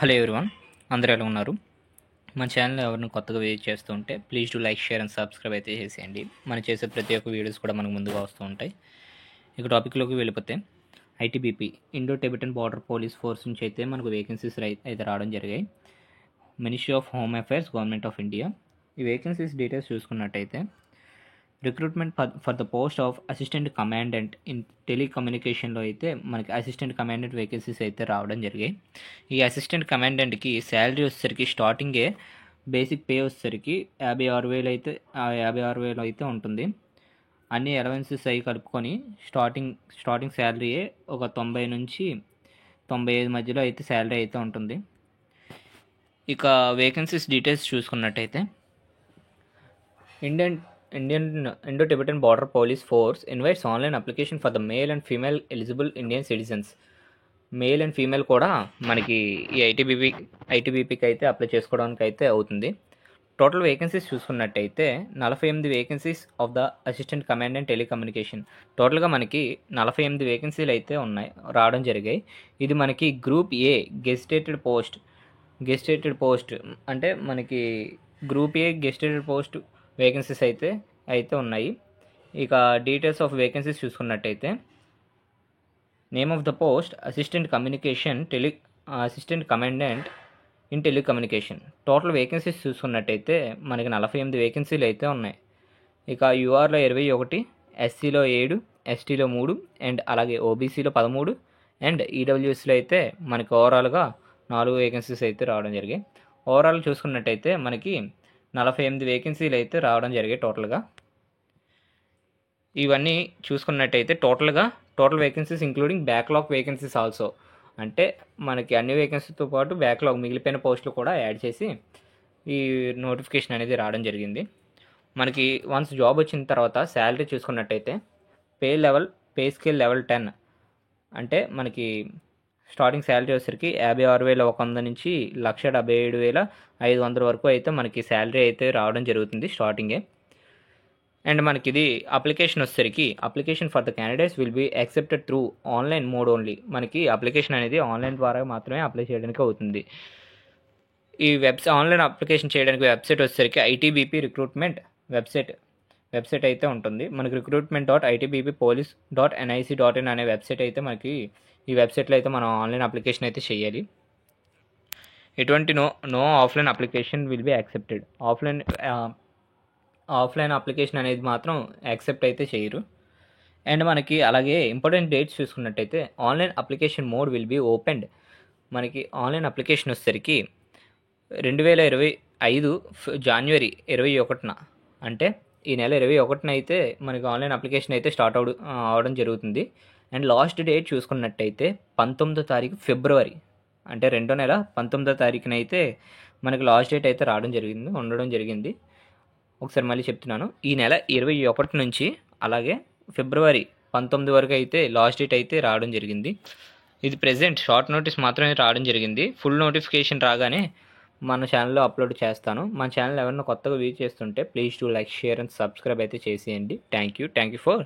Hello everyone, అందరూ ఎలా ఉన్నారు? మన ఛానల్ ఎవరిని కొత్తగా విజిట్ చేస్తూ ఉంటే please to like, share and subscribe అయితే చేసేయండి. మనం చేసే ప్రతి ఒక్క వీడియోస్ కూడా మనకు ముందుగా వస్తూ ఉంటాయి. ఇక టాపిక్లోకి వెళ్ళిపోతే ITBP Indo Tibetan border police force నుంచి అయితే మనకు వేకెన్సీస్ అయితే రావడం జరిగాయి. Ministry of home affairs, government of India. ఈ వేకెన్సీస్ డీటెయిల్స్ చూసుకున్నట్టయితే recruitment for the post of assistant commandant in టెలికమ్యూనికేషన్లో అయితే మనకి అసిస్టెంట్ కమాండెంట్ వేకెన్సీస్ అయితే రావడం జరిగాయి. ఈ అసిస్టెంట్ కమాండెంట్కి శాలరీ వచ్చేసరికి స్టార్టింగే బేసిక్ పే వచ్చేసరికి 56,000 అయితే 56,000 అయితే ఉంటుంది. అన్ని అలవెన్సెస్ అవి కలుపుకొని స్టార్టింగ్ శాలరీయే ఒక 90 నుంచి 95 మధ్యలో అయితే శాలరీ అయితే ఉంటుంది. ఇక వేకెన్సీస్ డీటెయిల్స్ చూసుకున్నట్టయితే Indo Tibetan Border Police Force invites online application for the male and female eligible Indian citizens. Male and female కూడా మనకి ఈ ఐటీబీపీకి అయితే అప్లై చేసుకోవడానికి అయితే అవుతుంది. టోటల్ వేకెన్సీస్ చూసుకున్నట్టయితే 48 vacancies of the assistant commandant telecommunication. టోటల్గా మనకి 48 వేకెన్సీలు అయితే రావడం జరిగాయి. ఇది మనకి గ్రూప్ ఏ గెస్టేటెడ్ పోస్ట్ అంటే మనకి గ్రూప్ ఏ గెస్టేటెడ్ పోస్ట్ వేకెన్సీస్ అయితే ఉన్నాయి. ఇక డీటెయిల్స్ ఆఫ్ వేకెన్సీస్ చూసుకున్నట్టయితే name of the post assistant commandant in telecommunication. Total vacancies చూసుకున్నట్టయితే మనకి 48 వేకెన్సీలు అయితే ఉన్నాయి. ఇక యూఆర్లో 21, ఎస్సీలో 7, ఎస్టీలో 3 అండ్ అలాగే ఓబీసీలో 13 అండ్ ఈడబ్ల్యూఎస్లో అయితే మనకి ఓవరాల్గా 4 వేకెన్సీస్ అయితే రావడం జరిగాయి. ఓవరాల్ చూసుకున్నట్టయితే మనకి 48 వేకెన్సీలు అయితే రావడం జరిగాయి టోటల్గా. ఇవన్నీ చూసుకున్నట్టయితే total vacancies including backlog vacancies also. అంటే మనకి అన్ని వేకెన్సీతో పాటు బ్యాక్లాగ్ మిగిలిపోయిన పోస్టులు కూడా యాడ్ చేసి ఈ నోటిఫికేషన్ అనేది రావడం జరిగింది. మనకి వన్స్ జాబ్ వచ్చిన తర్వాత శాలరీ చూసుకున్నట్టయితే పే స్కేల్ లెవెల్ 10 అంటే మనకి స్టార్టింగ్ శాలరీ వచ్చేసరికి 56,100 నుంచి 1,77,500 వరకు అయితే మనకి శాలరీ అయితే రావడం జరుగుతుంది స్టార్టింగే. అండ్ మనకి ఇది application for the candidates will be accepted through online mode only. మనకి అప్లికేషన్ అనేది ఆన్లైన్ ద్వారా మాత్రమే అప్లై చేయడానికి అవుతుంది. ఈ ఆన్లైన్ అప్లికేషన్ చేయడానికి వెబ్సైట్ వచ్చేసరికి ఐటీబీపీ రిక్రూట్మెంట్ వెబ్సైట్ అయితే ఉంటుంది. మనకి recruitment.itbppolice.nic.in అనే వెబ్సైట్ అయితే మనకి ఈ వెబ్సైట్లో అయితే మనం ఆన్లైన్ అప్లికేషన్ అయితే చేయాలి. ఎటువంటి no offline application will be accepted. Offline application అనేది మాత్రం యాక్సెప్ట్ అయితే చేయరు. అండ్ మనకి అలాగే ఇంపార్టెంట్ డేట్స్ చూసుకున్నట్టయితే online application mode will be opened. మనకి ఆన్లైన్ అప్లికేషన్ వచ్చేసరికి 2025 జనవరి 21న అంటే ఈ నెల 21న అయితే మనకి ఆన్లైన్ అప్లికేషన్ అయితే స్టార్ట్ అవడం జరుగుతుంది. అండ్ లాస్ట్ డేట్ చూసుకున్నట్టయితే 19వ తారీఖు ఫిబ్రవరి అంటే 2వ నెల 19వ తారీఖున అయితే మనకి లాస్ట్ డేట్ అయితే ఉండడం జరిగింది. ఒకసారి మళ్ళీ చెప్తున్నాను, ఈ నెల 21 నుంచి అలాగే ఫిబ్రవరి 19 వరకు అయితే లాస్ట్ డేట్ అయితే రావడం జరిగింది. ఇది ప్రెజెంట్ షార్ట్ నోటీస్ మాత్రమే రావడం జరిగింది. ఫుల్ నోటిఫికేషన్ రాగానే మన ఛానల్లో అప్లోడ్ చేస్తాను. మన ఛానల్ ఎవరైనా కొత్తగా విజిట్ చేస్తుంటే please to like, share and subscribe అయితే చేసేయండి. Thank you for